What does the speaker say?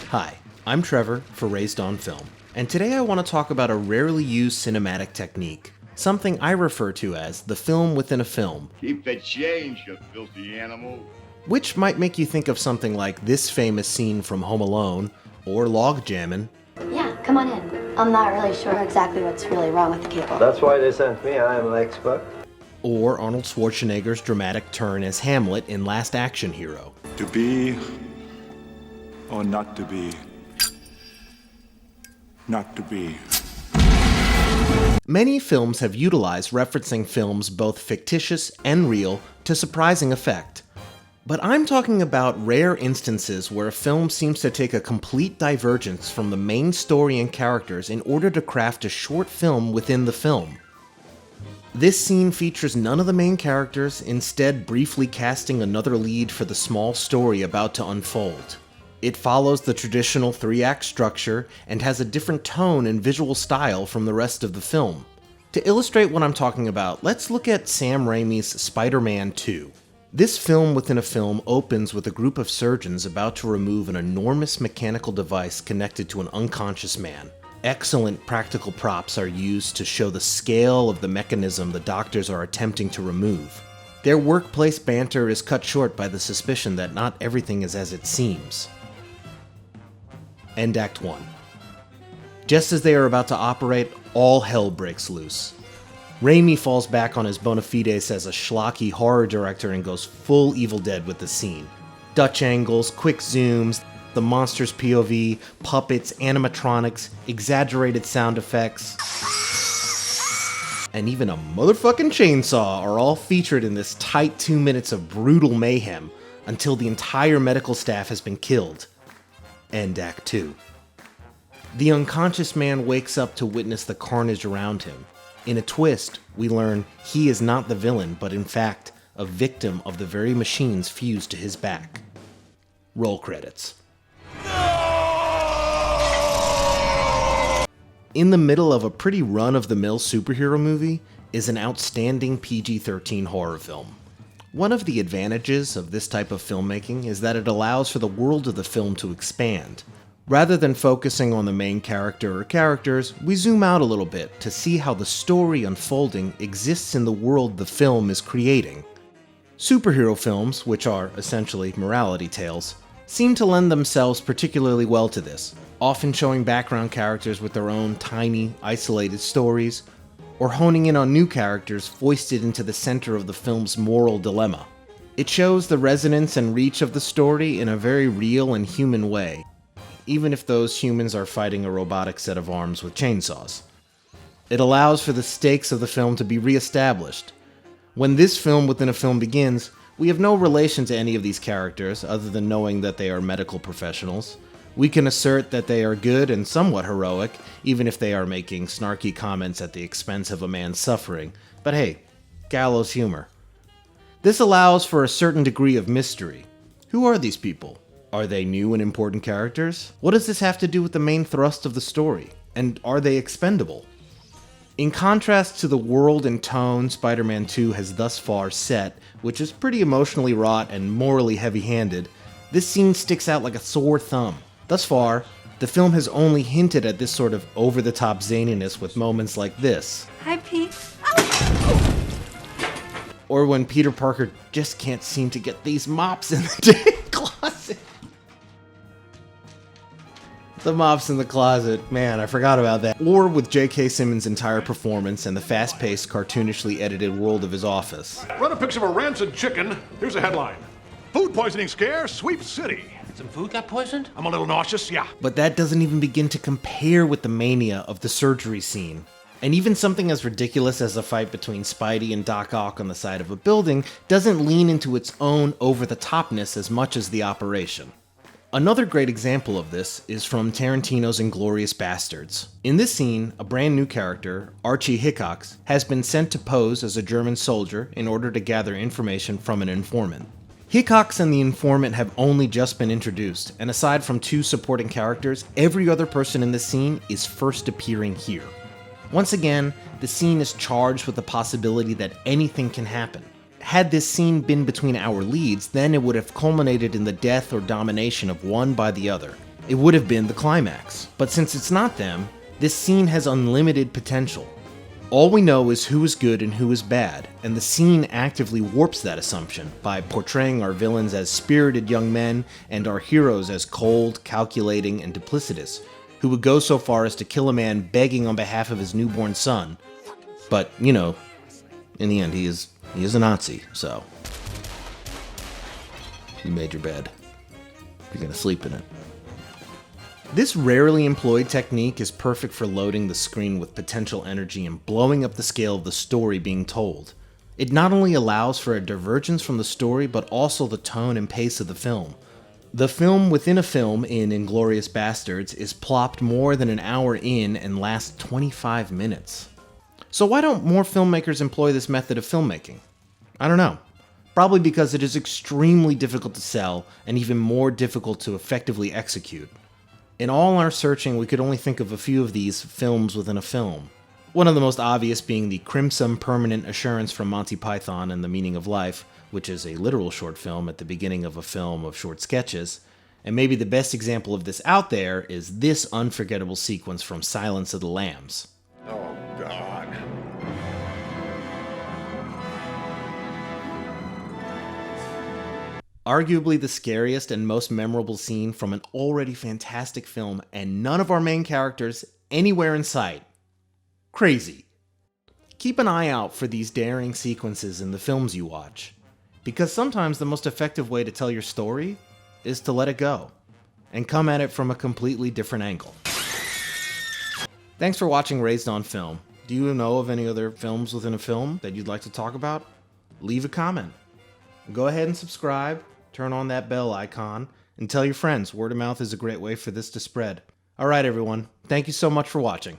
Hi, I'm Trevor for Raised on Film, and today I want to talk about a rarely used cinematic technique, something I refer to as the film within a film. Keep the change, you filthy animal. Which might make you think of something like this famous scene from Home Alone, or Log Jammin'. Yeah, come on in. I'm not really sure exactly what's really wrong with the cable. That's why they sent me. I am an expert. Or Arnold Schwarzenegger's dramatic turn as Hamlet in Last Action Hero. To be or not to be. Not to be. Many films have utilized referencing films both fictitious and real to surprising effect. But I'm talking about rare instances where a film seems to take a complete divergence from the main story and characters in order to craft a short film within the film. This scene features none of the main characters, instead briefly casting another lead for the small story about to unfold. It follows the traditional 3-act structure and has a different tone and visual style from the rest of the film. To illustrate what I'm talking about, let's look at Sam Raimi's Spider-Man 2. This film within a film opens with a group of surgeons about to remove an enormous mechanical device connected to an unconscious man. Excellent practical props are used to show the scale of the mechanism the doctors are attempting to remove. Their workplace banter is cut short by the suspicion that not everything is as it seems. End Act 1. Just as they are about to operate, all hell breaks loose. Raimi falls back on his bona fides as a schlocky horror director and goes full Evil Dead with the scene. Dutch angles, quick zooms, the monster's POV, puppets, animatronics, exaggerated sound effects, and even a motherfucking chainsaw are all featured in this tight 2 minutes of brutal mayhem until the entire medical staff has been killed. End Act 2. The unconscious man wakes up to witness the carnage around him. In a twist, we learn he is not the villain, but in fact, a victim of the very machines fused to his back. Roll credits. In the middle of a pretty run-of-the-mill superhero movie is an outstanding PG-13 horror film. One of the advantages of this type of filmmaking is that it allows for the world of the film to expand. Rather than focusing on the main character or characters, we zoom out a little bit to see how the story unfolding exists in the world the film is creating. Superhero films, which are essentially morality tales, seem to lend themselves particularly well to this, often showing background characters with their own tiny, isolated stories, or honing in on new characters foisted into the center of the film's moral dilemma. It shows the resonance and reach of the story in a very real and human way, even if those humans are fighting a robotic set of arms with chainsaws. It allows for the stakes of the film to be re-established. When this film within a film begins, we have no relation to any of these characters other than knowing that they are medical professionals. We can assert that they are good and somewhat heroic, even if they are making snarky comments at the expense of a man's suffering. But hey, gallows humor. This allows for a certain degree of mystery. Who are these people? Are they new and important characters? What does this have to do with the main thrust of the story? And are they expendable? In contrast to the world and tone Spider-Man 2 has thus far set, which is pretty emotionally wrought and morally heavy-handed, this scene sticks out like a sore thumb. Thus far, the film has only hinted at this sort of over-the-top zaniness with moments like this. Hi, Pete. Or when Peter Parker just can't seem to get these mops in the damn closet. The mops in the closet, man, I forgot about that. Or with J.K. Simmons' entire performance and the fast-paced, cartoonishly edited world of his office. Run a picture of a rancid chicken. Here's a headline. Food poisoning scare sweeps city. Some food got poisoned? I'm a little nauseous, yeah. But that doesn't even begin to compare with the mania of the surgery scene. And even something as ridiculous as a fight between Spidey and Doc Ock on the side of a building doesn't lean into its own over-the-topness as much as the operation. Another great example of this is from Tarantino's Inglourious Basterds. In this scene, a brand new character, Archie Hickox, has been sent to pose as a German soldier in order to gather information from an informant. Hickox and the informant have only just been introduced, and aside from 2 supporting characters, every other person in the scene is first appearing here. Once again, the scene is charged with the possibility that anything can happen. Had this scene been between our leads, then it would have culminated in the death or domination of one by the other. It would have been the climax. But since it's not them, this scene has unlimited potential. All we know is who is good and who is bad, and the scene actively warps that assumption by portraying our villains as spirited young men and our heroes as cold, calculating, and duplicitous, who would go so far as to kill a man begging on behalf of his newborn son. But, you know, in the end, he is a Nazi, so you made your bed. You're gonna sleep in it. This rarely employed technique is perfect for loading the screen with potential energy and blowing up the scale of the story being told. It not only allows for a divergence from the story, but also the tone and pace of the film. The film within a film in Inglourious Basterds is plopped more than an hour in and lasts 25 minutes. So why don't more filmmakers employ this method of filmmaking? I don't know. Probably because it is extremely difficult to sell and even more difficult to effectively execute. In all our searching, we could only think of a few of these films within a film. One of the most obvious being the Crimson Permanent Assurance from Monty Python and the Meaning of Life, which is a literal short film at the beginning of a film of short sketches. And maybe the best example of this out there is this unforgettable sequence from Silence of the Lambs. Oh, God. Arguably the scariest and most memorable scene from an already fantastic film, and none of our main characters anywhere in sight. Crazy. Keep an eye out for these daring sequences in the films you watch, because sometimes the most effective way to tell your story is to let it go, and come at it from a completely different angle. Thanks for watching Raised on Film. Do you know of any other films within a film that you'd like to talk about? Leave a comment. Go ahead and subscribe, turn on that bell icon, and tell your friends. Word of mouth is a great way for this to spread. Alright everyone, thank you so much for watching.